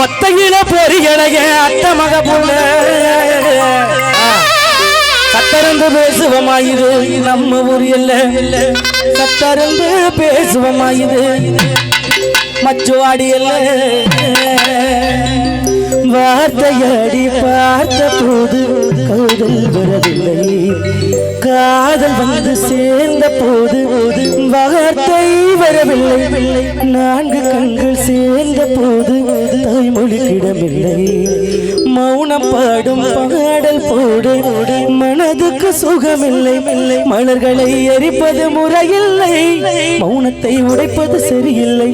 ஒத்தையில பொறியழக அத்த மக புள்ள சத்தரந்து பேசுவமாயுது நம்ம ஊர் இல்ல சத்தரந்து பேசுவமாயுது மச்சுவாடி இல்ல வார்த்தையடி பார்த்த போது காதல் வரவில்லை காதல் வந்து சேர்ந்த போது வார்த்தை வரவில்லை நான்கு கண்கள் சேர்ந்த போது தாய்மொழி கிடமில்லை மௌனம் பாடும் பாடல் போடு மனதுக்கு சுகமில்லை மலர்களை எரிப்பது முறையில்லை மௌனத்தை உடைப்பது சரியில்லை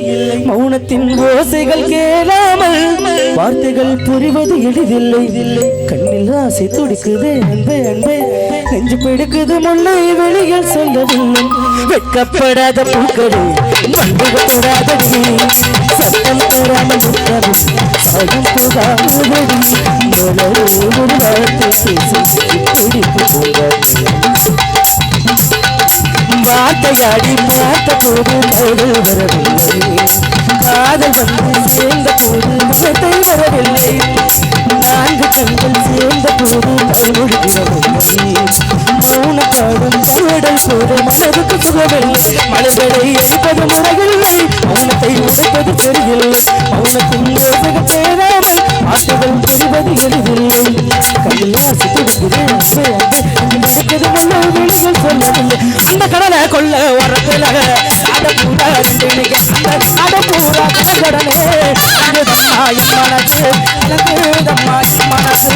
மௌனத்தின் ஓசைகள் கேளாமல் வார்த்தைகள் புரிவது எளிதில்லை கண்ணில் ஆசை துடிக்குது அன்பே அன்பே நெஞ்சு பிடிக்குது முல்லை வெளியில் சொல்லவில்லை வெட்கப்படாத பூக்களே மண்டுகப்படாத சத்தம் தராமல் முத்தமும் சாயம் போகாதடி ஒரு வார்த்தை பேசி பிடிப்பு போகாது வார்த்தையாடி பார்த்த போது காதல் வரவில்லை காதல் வந்து சேர்ந்த போது வார்த்தை வரவில்லை நான்கு கண்கள் சேர்ந்த போது தாய்மொழிகிறவில்லை மௌன பாடும் பாடல் போது மனதுக்கு சுகமில்லை மலர்களை எரிப்பது முறையில்லை மௌனத்தை உடைப்பது சரியில்லை மௌனத்தின் யோசனை சேராமல் ஆசைகள் புரிவது எளிதில்லை கையில் ஆசை துடிக்குது நடக்கிறது முன்னே வெளிகள் சொல்லவில்லை அந்த கடலை கொள்ள வரத்துல அடப்பூரா அடப்பூரா கடனே மனசு மனசு